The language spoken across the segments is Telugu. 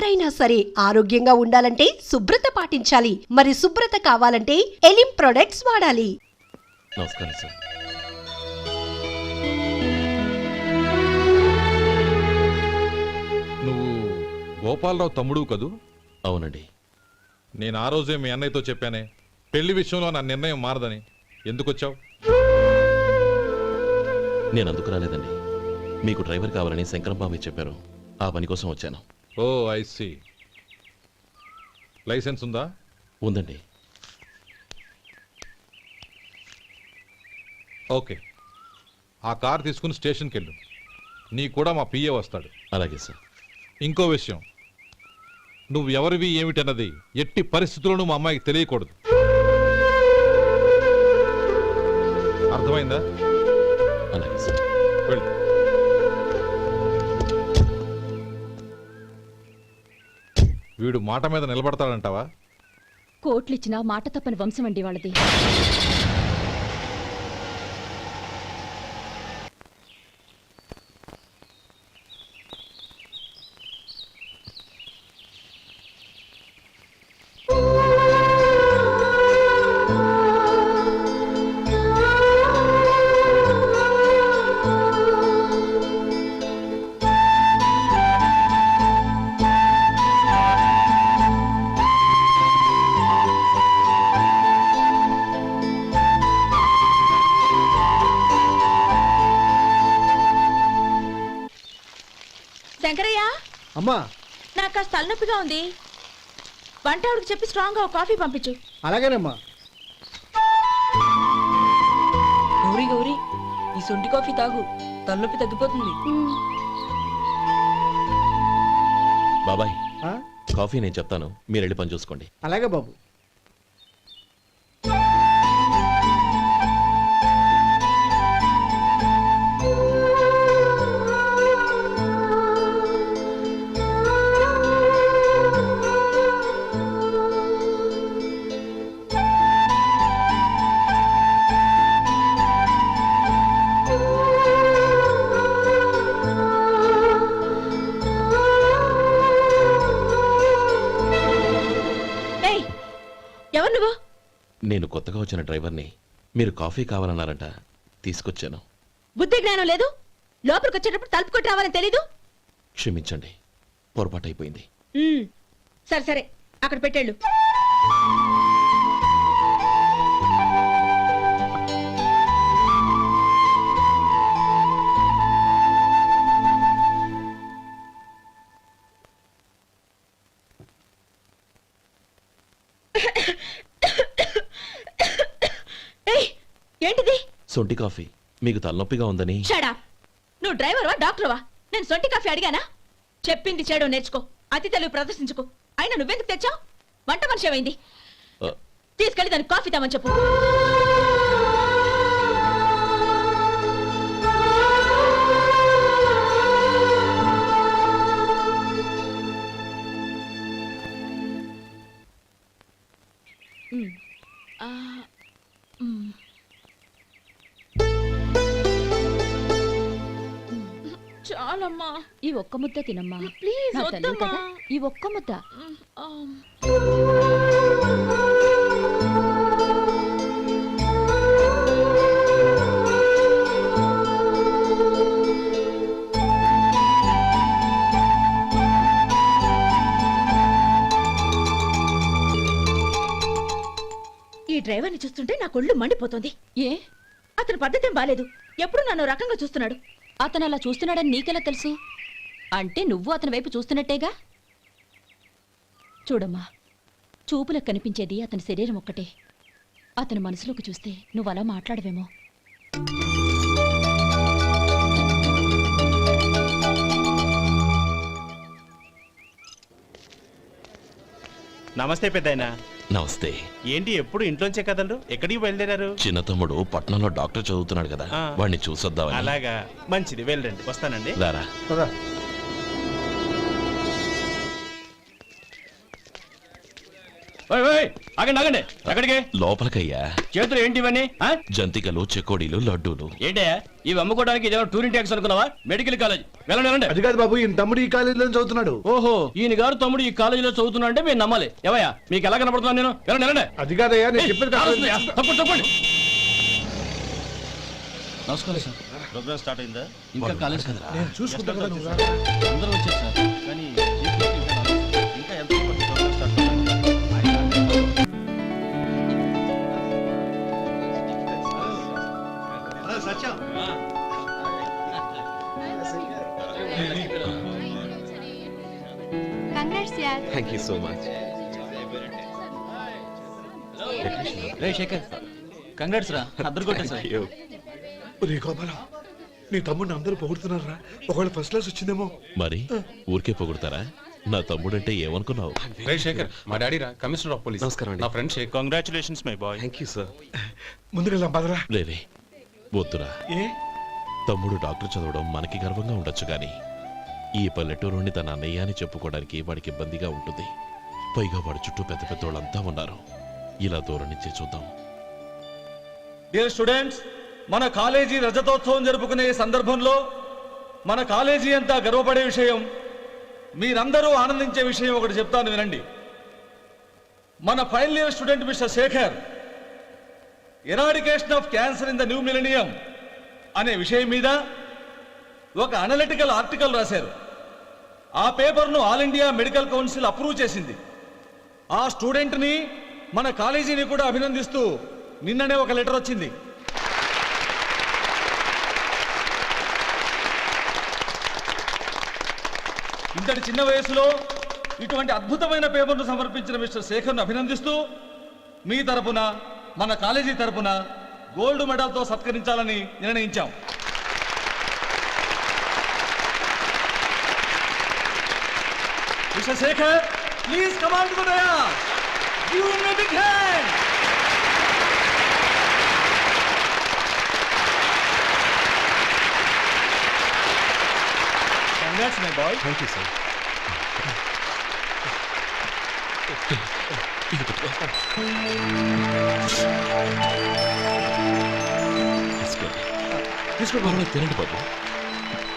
ఎవరైనా సరే ఆరోగ్యంగా ఉండాలంటే శుభ్రత పాటించాలి. మరి శుభ్రత కావాలంటే ఎలిం ప్రొడక్ట్స్ వాడాలి. నమస్కారం సార్. నువ్వు గోపాలరావు తమ్ముడు కదూ? అవునండి. నేను ఆ రోజే మీ అన్నయ్యతో చెప్పానే, పెళ్లి విషయంలో నా నిర్ణయం మారదని. ఎందుకు వచ్చావు? నేను అందుకు రాలేదండి. మీకు డ్రైవర్ కావాలని శంకరం బాబాయ్ చెప్పారు. ఆ పని కోసం వచ్చాను. ఓ ఐ సీ. లైసెన్స్ ఉందా? ఉందండి. ఓకే, ఆ కార్ తీసుకుని స్టేషన్కి వెళ్ళు. నీ కూడా మా పిఏ వస్తాడు. అలాగే సార్. ఇంకో విషయం, నువ్వు ఎవరివి ఏమిటన్నది ఎట్టి పరిస్థితుల్లోనూ మా అమ్మాయికి తెలియకూడదు. అర్థమైందా? అలాగే సార్. వెళ్ళు. వీడు మాట మీద నిలబడతాడంటావా? కోట్లిచ్చినా మాట తప్పని వంశం అండి వాళ్ళది. శంకరయ్య, అమ్మా, నాకు కాస్త తలనొప్పిగా ఉంది. వంటవాడికి చెప్పి స్ట్రాంగ్ గా కాఫీ పంపించు. అలాగేనమ్మా. గౌరీ గౌరీ, ఈ సొంటి కాఫీ తాగు, తలనొప్పి తగ్గిపోతుంది. బాబాయ్, కాఫీ నేను చెప్తాను, మీరు వెళ్ళి పని చూసుకోండి. అలాగే బాబు. ఎవరు నువ్వు? నేను కొత్తగా వచ్చిన డ్రైవర్ని. మీరు కాఫీ కావాలన్నారంట, తీసుకొచ్చాను. బుద్ధి జ్ఞానం లేదు. లోపలికి వచ్చేటప్పుడు తలుపు కొట్టి రావాలని తెలీదు. క్షమించండి, పొరపాటు అయిపోయింది. సరే సరే, అక్కడ పెట్టేళ్ళు. ఏంటిది? సొంటి కాఫీ. మీకు తలనొప్పిగా ఉందని. షడా, నువ్వు డ్రైవర్వా డాక్టర్వా? నేను సొంటి కాఫీ అడిగానా? చెప్పింది చేయడం నేర్చుకో, అతి తెలివి ప్రదర్శించుకో. అయినా నువ్వెందుకు తెచ్చావు? వంట మనిషి ఏమైంది? తీసుకెళ్ళి దానికి కాఫీ తామని చెప్పు. చాలమ్మా, ఈ ఒక్క ముద్ద తినమ్మా ప్లీజ్. నా తల్లి కదా, ఈ ఒక్క ముద్ద. ఈ డ్రైవర్ని చూస్తుంటే నా కొళ్ళు మండిపోతుంది. ఏ, అతని పద్ధతి బాలేదు. ఎప్పుడు నన్ను రకంగా చూస్తున్నాడు. అతను అలా చూస్తున్నాడని నీకెలా తెలుసు? అంటే నువ్వు అతని వైపు చూస్తున్నట్టేగా. చూడమ్మా, చూపులకు కనిపించేది అతని శరీరం ఒక్కటే. అతని మనసులోకి చూస్తే నువ్వు అలా మాట్లాడవేమో. నమస్తే పెద్దాయనా. నమస్తే. ఏంటి ఎప్పుడు ఇంట్లోంచే కదలరు? ఎక్కడికి బయలుదేరారు? చిన్న తమ్ముడు పట్నంలో డాక్టర్ చదువుతున్నాడు కదా, వాడిని చూసొద్దామని. అలాగా, మంచిది, వెళ్ళండి. వస్తానండి. రారా. ఆగండి ఆగండి ఎక్కడికి లోపలికయ్యా. చేతులు ఏంటి ఇవన్నీ ఆ? జంతికలు, చెకోడీలు, లడ్డూలు. ఏంటయ్యా ఇవి అమ్ముకోవడానికి ఇదేమో టూరింగ్ ట్యాక్స్ అనుకున్నావా? మెడికల్ కాలేజ్ వెళ్ళండి వెళ్ళండి. అది కాదు బాబు, ఈయన తమ్ముడు ఈ కాలేజీలో చదువుతున్నాడు. ఓహో ఈయన గారు తమ్ముడు ఈ కాలేజీలో చదువుతున్నా అంటే మీరు నమ్మాలి. ఏవయ్యా మీకు ఎలా కనపడుతున్నాను నేను? వెళ్ళండి వెళ్ళండి. అది కాదయ్యా, నేను ఏయ్, చెప్పేది కాలుస్తుందయ్యా. కాదు. తప్పండి తప్పండి. నమస్కారం సార్. ప్రోగ్రామ్ స్టార్ట్ అయిందా? ఇంకా కాలేజ్ కదా నేను చూసుకుంటా కదా, నువ్వు రా. అందరూ వచ్చారు సార్. కానీ ఇంకా ఎంత program start thank you so much. రే శేఖర్ కంగ్రాట్స్ రా అద్దరు కొట్టేసా. ఒరే గోపాలం, నీ తమ్ముడిని అందరూ పొగుడుతున్నారా? ఒకవేళ ఫస్ట్ క్లాస్ వచ్చిందేమో. మరి ఊరికే పొగుడతారా? నా తమ్ముడంటే ఏమనుకున్నావు? శేఖర్ మా డాడీ రా, కమిషనర్ ఆఫ్ పోలీస్. నమస్కారం అండి. నా friend Shekhar. Congratulations my boy. Thank you sir. ముందుకెళ్దాం పదరా. రేరే వద్దురా. ఏ తమ్ముడు డాక్టర్ చదవడం మనకి గర్వంగా ఉండొచ్చు కానీ ఈ పల్లెటూరుని తన అన్నయ్య అని చెప్పుకోవడానికి వాడికి ఇబ్బందిగా ఉంటుంది. పైగా వాడి చుట్టూ పెద్ద పెద్ద వాళ్ళంతా ఉన్నారు. ఇలా దూరం నుంచే చూద్దాం. డియర్ స్టూడెంట్స్, మన కాలేజీ రజతోత్సవం జరుపుకునే ఈ సందర్భంలో మన కాలేజీ అంతా గర్వపడే విషయం, మీరందరూ ఆనందించే విషయం ఒకటి చెప్తాను వినండి. మన final year student mister Shekhar eradication of cancer in the new millennium అనే విషయం మీద ఒక అనలిటికల్ ఆర్టికల్ రాశారు. ఆ పేపర్ను All India Medical Council approve చేసింది. ఆ స్టూడెంట్ని మన కాలేజీని కూడా అభినందిస్తూ నిన్ననే ఒక లెటర్ వచ్చింది. ఇంతటి చిన్న వయసులో ఇటువంటి అద్భుతమైన పేపర్ను సమర్పించిన మిస్టర్ శేఖర్ను అభినందిస్తూ మీ తరపున మన కాలేజీ తరపున గోల్డ్ మెడల్తో సత్కరించాలని నిర్ణయించాం. Mister Shekhar, please come on to the dais. Give him a big hand. Congrats my boy. Thank you sir. తీసుకోండి. తీసుకోండి. తినండి బాబు,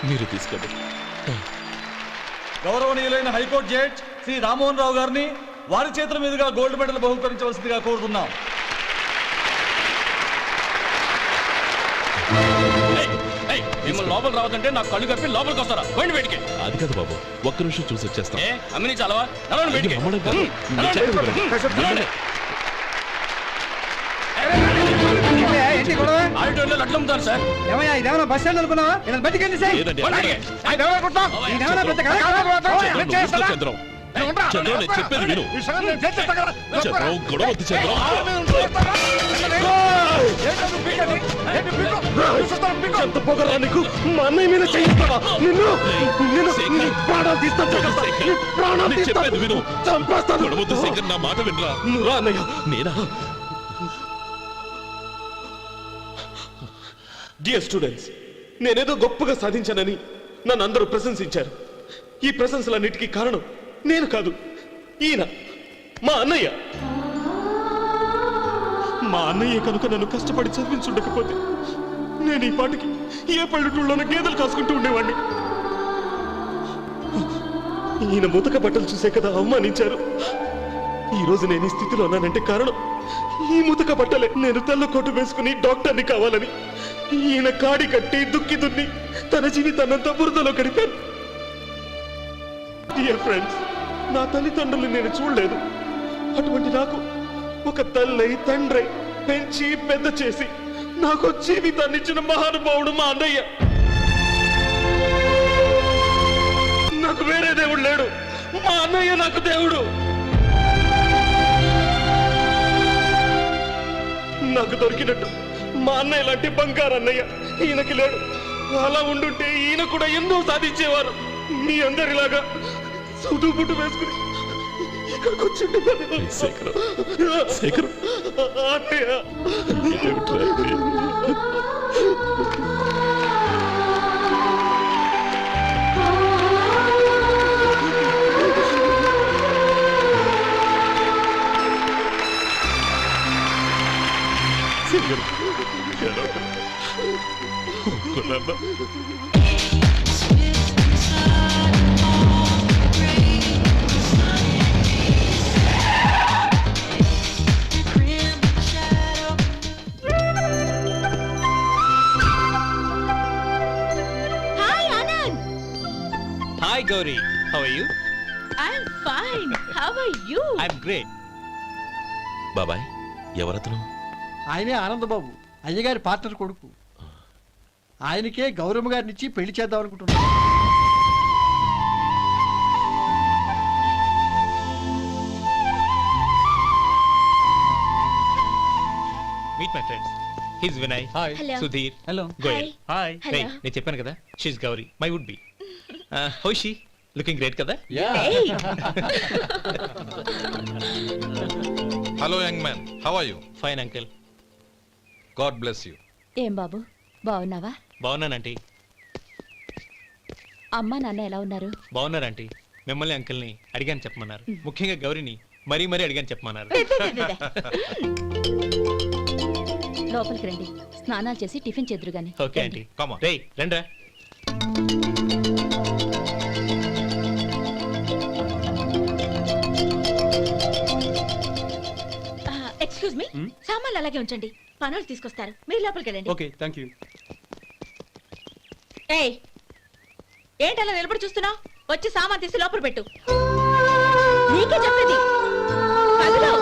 మీరు తీసుకోండి. గౌరవనీయులైన హైకోర్టు జడ్జ్ శ్రీ రామ్మోహన్ రావు గారిని వారి చేతుల మీదుగా గోల్డ్ మెడల్ బహుకరించవలసిందిగా కోరుతున్నాం. మిమ్మల్ని లోపల రావద్దంటే నాకు కళ్ళు కప్పి లోపలికి వస్తారా? పోయింది బయటికి. అది కాదు బాబు, ఒక్క నిమిషం చూసి వచ్చేస్తాం. ఏ అమ్మిని చాలవా? నడవండి బయటికి. అమ్మడం కాదు. నేను చెప్పేది వినండి. ఆడిటోరియంలో లడ్లు అమ్ముతారు సార్. ఇదేమన్నా బస్ స్టాండ్ అనుకున్నావా? బయటికి లేదండి, చంద్రం. చంద్రం, నేను చెప్పేది విను. చంద్రం, గొడవ వద్దు చంద్రం. ఎంత పొగరా నీకు? మా అన్నయ్య మీద చేయిస్తావా? నిన్ను శేఖర్, ప్రాణాలు తీస్తాను. శేఖర్, ప్రాణాలు నేను చెప్పేది విను. చంపేస్తాను. గొడవ వద్దు శేఖర్, నా మాట వినరా. నువ్వు రా అన్నయ్య. నేనా? డియర్ స్టూడెంట్స్, నేనేదో గొప్పగా సాధించానని నన్ను అందరూ ప్రశంసించారు. ఈ ప్రశంసలన్నిటికీ కారణం నేను కాదు, ఈయన మా అన్నయ్య. మా అన్నయ్య కనుక నన్ను కష్టపడి చదివించుండకపోతే నేను ఈ పాటికి ఏ పల్లెటూళ్ళలోనూ గేదెలు కాసుకుంటూ ఉండేవాడిని. ఈయన ముతక బట్టలు చూసే కదా అవమానించారు. ఈ రోజు నేను ఈ స్థితిలో ఉన్నానంటే కారణం ఈ ముతక బట్టలే. నేను తెల్ల కోటు వేసుకుని డాక్టర్ని కావాలని ఈయన కాడి కట్టి దుక్కి దున్ని తన జీవితాన్నంతా బురదలో గడిపారు. డియర్ ఫ్రెండ్స్, నా తల్లిదండ్రులు నేను చూడలేదు. అటువంటి నాకు ఒక తల్లి తండ్రి పెంచి పెద్ద చేసి నాకు జీవితాన్ని ఇచ్చిన మహానుభావుడు మా అన్నయ్య. నాకు వేరే దేవుడు లేడు, మా అన్నయ్య నాకు దేవుడు. నాకు దొరికినట్టు మా అన్నయ్య లాంటి బంగారు అన్నయ్య ఈయనకి లేడు. అలా ఉండుంటే ఈయన కూడా ఎన్నో సాధించేవారు. మీ అందరిలాగా సూటు బుట్టు వేసుకుని ఇక్కడికి వచ్చి శేఖర్, శేఖర్, అన్నయ్య. ఏమిట్రా ఇది? Hi Anand. Hi Gauri, how are you? I'm fine. How are you? I'm great. బాబాయ్, ఎవరతను? ఆయనే ఆనందబాబు, అయ్యగారి పార్ట్నర్ కొడుకు. ఆయనకే గౌరమ్మ గారిని ఇచ్చి పెళ్లి చేద్దాం అనుకుంటున్నాను. Meet my friends. His Vinay. Hi. Hello. Sudheer. Hello. Goyal. Hi. రే, Hello. నేను చెప్పాను కదా, she's Gauri, my would be. How she? Looking great కదా? Hey. Hello young man, how are you? Fine uncle. God bless you. ఏం బాబు బాగున్నావా? బాగున్నానంటీ. అమ్మా నాన్న ఎలా ఉన్నారు? బాగున్నారంటీ. మిమ్మల్ని అంకిల్ని అడిగాను చెప్పమన్నారు. ముఖ్యంగా గౌరీని మరీ మరీ అడిగాను చెప్పమన్నారు. లోపలికి రండి, స్నానాలు చేసి టిఫిన్ చేద్దురు గాని. Okay aunty. Come on. రేయ్ రండ్రా. ఎక్స్క్యూజ్ మీ, సామాన్లు అలాగే ఉంచండి, పనులు తీసుకొస్తారు. మీరు లోపలికి వెళ్ళండి. Okay, thank you. ఏయ్, ఏంటి అలా నిలబడి చూస్తున్నావు? వచ్చి సామాన్ తీసి లోపల పెట్టు. నీకే చెప్పేది. కదులు.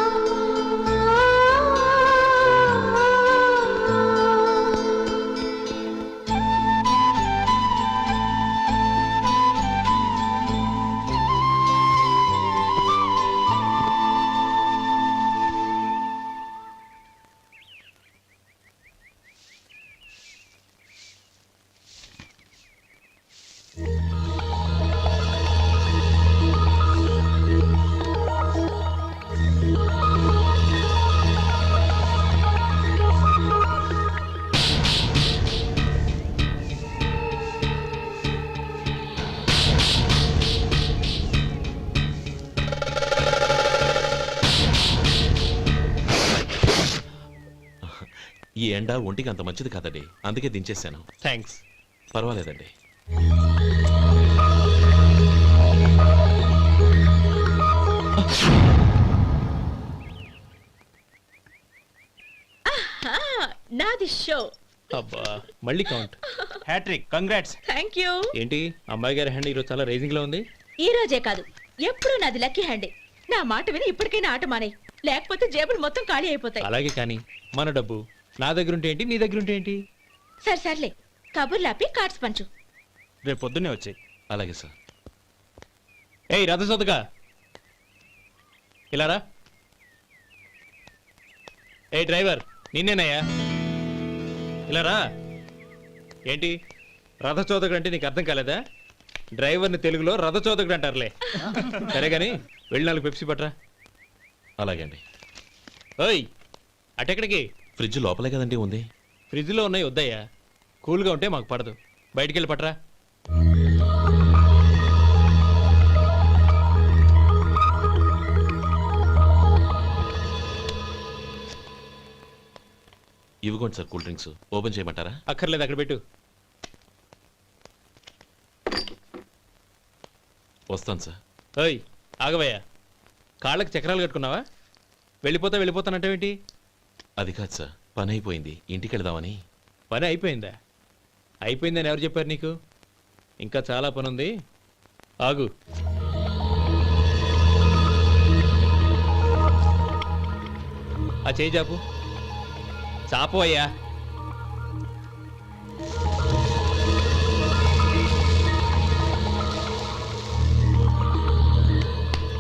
ఈ ఎండ ఒంటికి అంత మంచిది కాదండి, అందుకే దించేశాను. థ్యాంక్స్. పర్వాలేదండి. నాది షో. అబ్బా, మళ్ళీ count. Hat trick, congrats. Thank you. ఏంటి అమ్మాయి గారి హ్యాండ్ ఈరోజు చాలా రైజింగ్ లో ఉంది? ఈ రోజే కాదు, ఎప్పుడు నాది లక్కీ హ్యాండే. నా మాట విని ఇప్పటికైనా ఆట మానే, లేకపోతే జేబులు మొత్తం ఖాళీ అయిపోతాయి. అలాగే కానీ మన డబ్బు నా దగ్గర ఉంటే ఏంటి, నీ దగ్గర ఉంటే ఏంటి? సరే సర్లే, కబుర్లాపి కార్డ్స్ పంచు. రేపు పొద్దున్నే వచ్చాయి. అలాగే సార్. ఏయ్ రథసోదగా, ఇలా రా. ఏ డ్రైవర్, నిన్నేనయ్యా, ఇలా రా. ఏంటి రథచోదకుడు అంటే నీకు అర్థం కాలేదా? డ్రైవర్ని తెలుగులో రథచోదకుడు అంటారులే. సరే గాని వెళ్ళి 4 పెప్సీ పట్రా. అలాగే అండి. ఓయ్, అటెక్కడికి? ఫ్రిడ్జ్ లోపలే కదండి ఉంది. ఫ్రిడ్జ్లో ఉన్నాయి వద్దయ్యా, కూల్గా ఉంటే మాకు పడదు. బయటికి వెళ్ళి పట్రా. ఇవ్వకోండి సార్, కూల్ డ్రింక్స్. ఓపెన్ చేయమంటారా? అక్కర్లేదు, అక్కడ పెట్టు. వస్తాను సార్. ఓయ్ ఆగవయ్యా, కాళ్ళకి చక్రాలు కట్టుకున్నావా? వెళ్ళిపోతానంటావేంటి? అది కాదు సార్, పని అయిపోయింది, ఇంటికి వెళదామని. పని అయిపోయిందా? అయిపోయిందని ఎవరు చెప్పారు నీకు? ఇంకా చాలా పని ఉంది, ఆగు. ఆ చేయి చాపు. చాపు అయ్యా.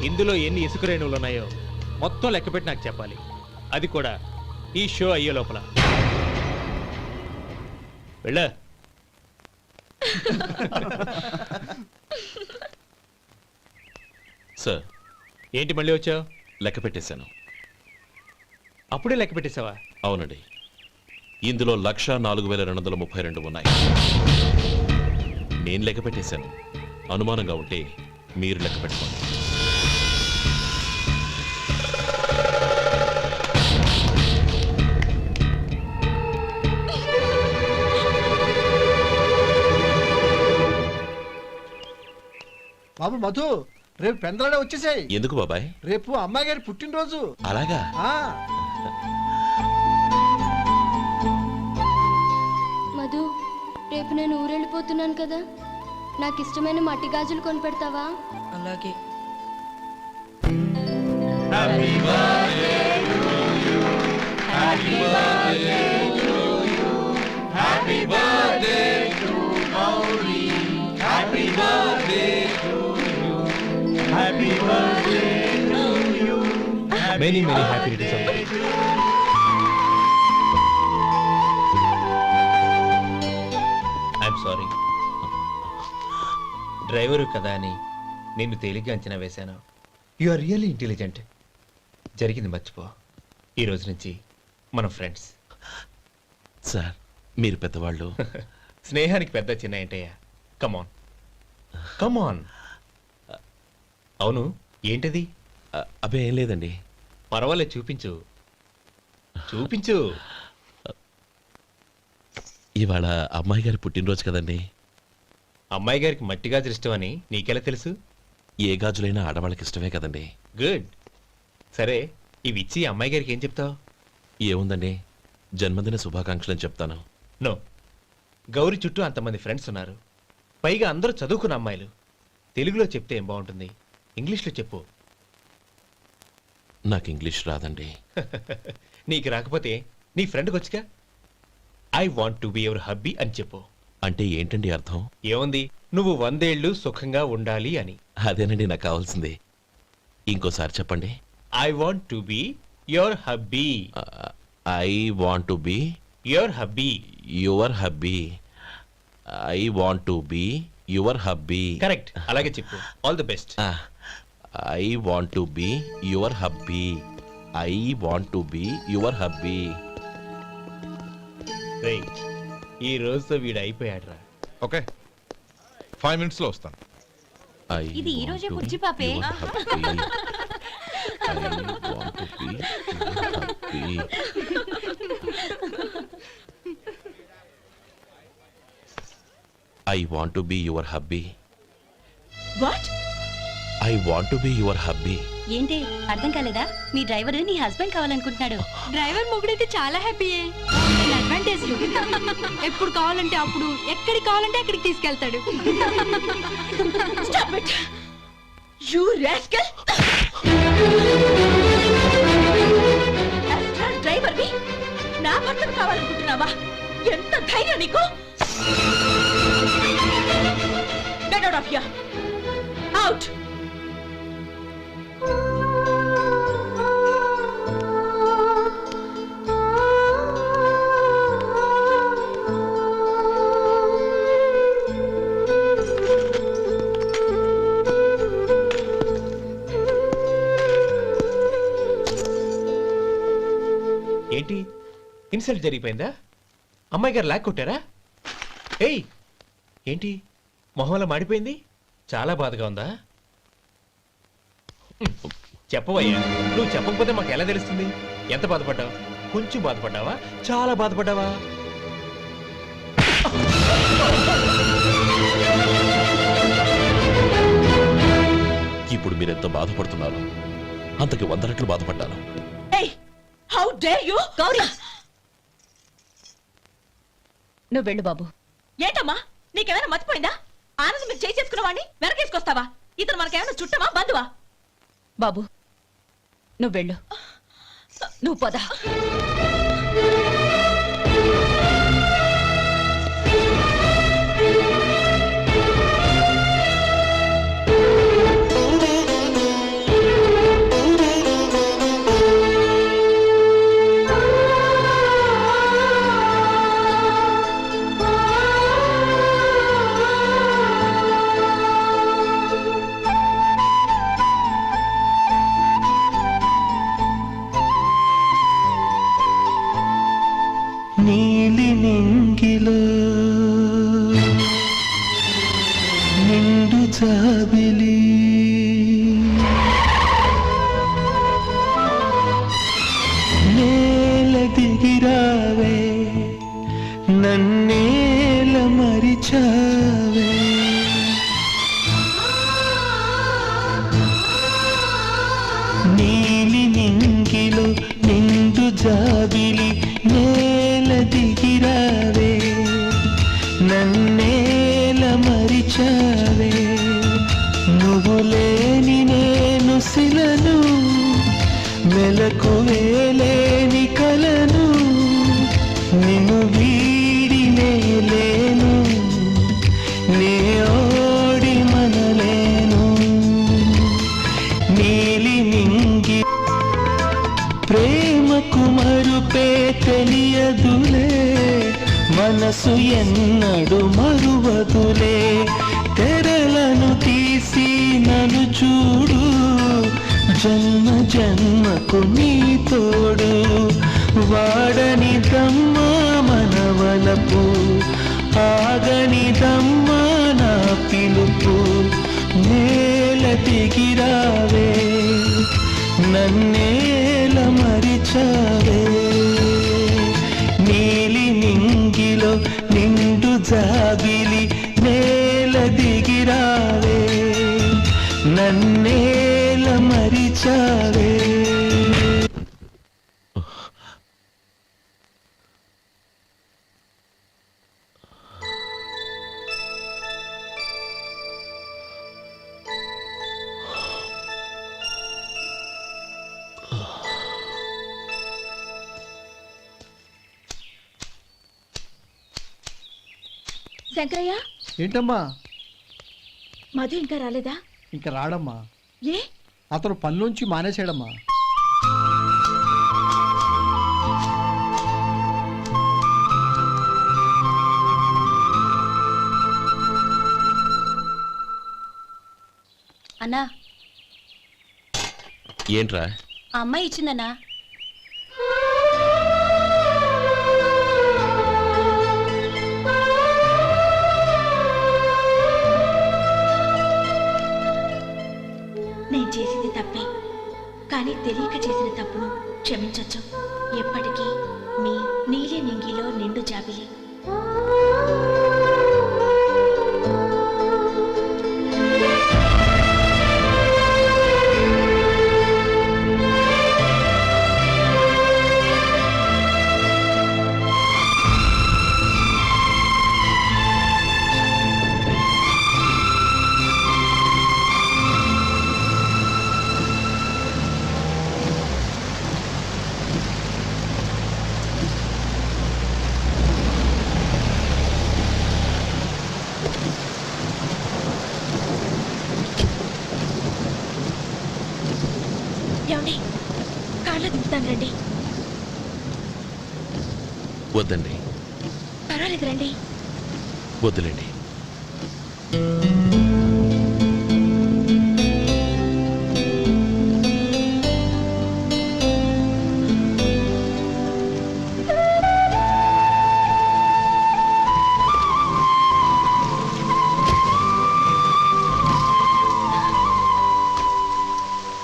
ఇందులో ఎన్ని ఇసుక రేణువులు ఉన్నాయో మొత్తం లెక్కపెట్టి నాకు చెప్పాలి. అది కూడా ఈ షో అయ్యే లోపల. వెళ్ళ. సార్, ఏంటి మళ్ళీ వచ్చావు? లెక్క పెట్టేశాను. అప్పుడే లెక్క పెట్టేశావా? అవునండి. ఇందులో 1,04,232 ఉన్నాయి. నేను లెక్క పెట్టేశాను. అనుమానంగా ఉంటే మీరు లెక్క పెట్టుకోండి. బాబు మధు, రేపు పెందలాడే వచ్చేసాయి. ఎందుకు బాబాయ్? రేపు అమ్మాయి గారి పుట్టినరోజు. అలాగా? ఆ మధు, రేపు నేను ఊరెళ్ళిపోతున్నాను కదా, నాకు ఇష్టమైన మట్టి గాజులు కొనిపెడతావా? అలాగే. Many many happy returns. I'm sorry. Driver కదా అని నిన్ను తేలిగ్గా అంచనా వేశాను. You are really intelligent. జరిగింది మర్చిపో. ఈ రోజు నుంచి మనం ఫ్రెండ్స్. సార్, మీరు పెద్దవాళ్ళు. స్నేహానికి పెద్ద చిన్న ఏంటయ్యా? కమాన్ కమాన్. అవును, ఏంటది? అబ్బే ఏం లేదండి. పర్వాలేదు, చూపించు చూపించు. ఇవాళ అమ్మాయి గారి పుట్టినరోజు కదండి. అమ్మాయి గారికి మట్టి గాజులు ఇష్టమని నీకెలా తెలుసు? ఏ గాజులైనా ఆడవాళ్ళకి ఇష్టమే కదండి. గుడ్. సరే, ఇవి ఇచ్చి అమ్మాయి గారికి ఏం చెప్తావు? ఏముందండి, జన్మదిన శుభాకాంక్షలు అని చెప్తాను. నో, గౌరీ చుట్టూ అంతమంది ఫ్రెండ్స్ ఉన్నారు, పైగా అందరూ చదువుకున్న అమ్మాయిలు. తెలుగులో చెప్తే ఏం బాగుంటుంది? ఇంగ్లీష్లో చెప్పు. నాకు ఇంగ్లీష్ రాదండి. నీకు రాకపోతే నీ ఫ్రెండ్కి వచ్చిగా I want to be your hubby అని చెప్పు. అంటే ఏంటండి అర్థం? ఏముంది, నువ్వు 100 ఏళ్ళు సుఖంగా ఉండాలి అని. అదేనండి నాకు కావాల్సింది. ఇంకోసారి చెప్పండి. I want to be your hubby. I want to be your hubby. Your hubby. I want to be your hubby. Correct, అలాగే చెప్పు. All the best. I want to be your hubby. I want to be your hubby. Right, ఈ రోజుతో వీడు అయిపోయాడ్రా. ఓకే, 5 minutes లో వస్తాను. ఇది ఈ రోజే బుజ్జి పాపే. I want to be your hubby. What? I want to be your hubby. ఏంటి అర్థం కాలేదా? మీ డ్రైవర్ నీ హస్బెండ్ కావాలనుకుంటున్నాడు. డ్రైవర్ మొగుడైతే చాలా హ్యాపీయే. అడ్వాంటేజ్ ఎప్పుడు కావాలంటే అప్పుడు, ఎక్కడికి కావాలంటే అక్కడికి తీసుకెళ్తాడు. Stop it! You rascal! Driver ని నా భర్తను కావాలనుకుంటున్నావా? ఎంత ధైర్యం నీకు? Get out of here! Out! ఏంటి, ఇన్సల్ట్ జరిగిపోయిందా? అమ్మాయి గారు లాక్ కొట్టారా? ఏయ్, ఏంటి మొహంలో మాడిపోయింది? చాలా బాధగా ఉందా? చెప్పవయ్యా, నువ్వు చెప్పకపోతే మాకు ఎలా తెలుస్తుంది? ఎంత బాధపడ్డావు? కొంచెం బాధపడ్డావా? చాలా బాధపడ్డావా? ఇప్పుడు మీరెంత బాధపడుతున్నారు, అంతకి 100 రెట్లు బాధపడ్డాను. Hey! How dare you! Gauri, నువ్వు వెళ్ళు బాబు. ఏంటమ్మా, నీకేమైనా మర్చిపోయిందా? ఆనందం మీరు చేసుకున్న వాడిని వెనకేసుకొస్తావా? ఇతను మనకేమైనా చుట్టమా, బంధువా? బాబు నువ్వు వెళ్ళు. నువ్వు పద. నీలి నింగిలో నిండు జాబిలి నేల దిగిరావే, నన్నేల మరిచావే. నీలి నింగిలో నిండు జాబిలి నేల దిగిరావే నన్నేల మరిచావే నువ్వు లేని నేను శిలను మెలకు వేలేని కలను నిన్ను వీడినే లేను నే ఓడి మనలేను నీలి నింగి ప్రేమకు మరుపే తెలియదులే మనసు ఎన్నడు మరువదులే తెరలను తీసి నన్ను చూడు జన్మ జన్మకు నీ తోడు వాడని దమ్మ మనవలపు ఆగని దమ్మ నా పిలుపు నేల దిగిరావే నన్నేల మరిచావే నీలి నింగిలో నిండు జాబిలి నేల దిగిరావే నన్నేల మరిచావే శంకరయ్య, ఏంటమ్మా మధు ఇంకా రాలేదా? ఇంకా రాడమ్మా. ఏ? అతను పనిలోంచి మానేశాడమ్మా. అన్నా, ఏంట్రా? ఆ అమ్మాయి ఇచ్చిందన్నా. నేను చేసింది తప్పే, కానీ తెలియక చేసిన తప్పును క్షమించొచ్చు. ఎప్పటికీ మీ నీలి నింగిలో నిండు జాబిలి. ఏమండి, కార్లో దింపుతాను రండి. వద్దండి. పర్వాలేదు రండి. వద్దులేండి.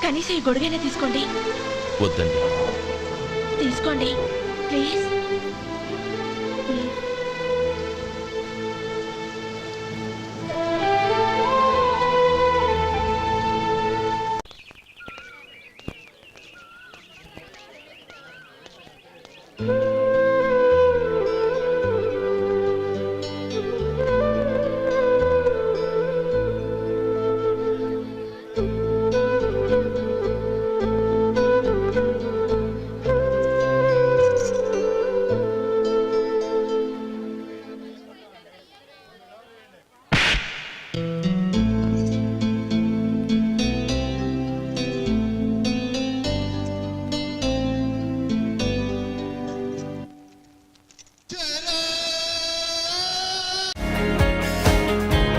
కనీసం ఈ గొడుగైనా తీసుకోండి. వద్దండి. తీసుకోండి ప్లీజ్.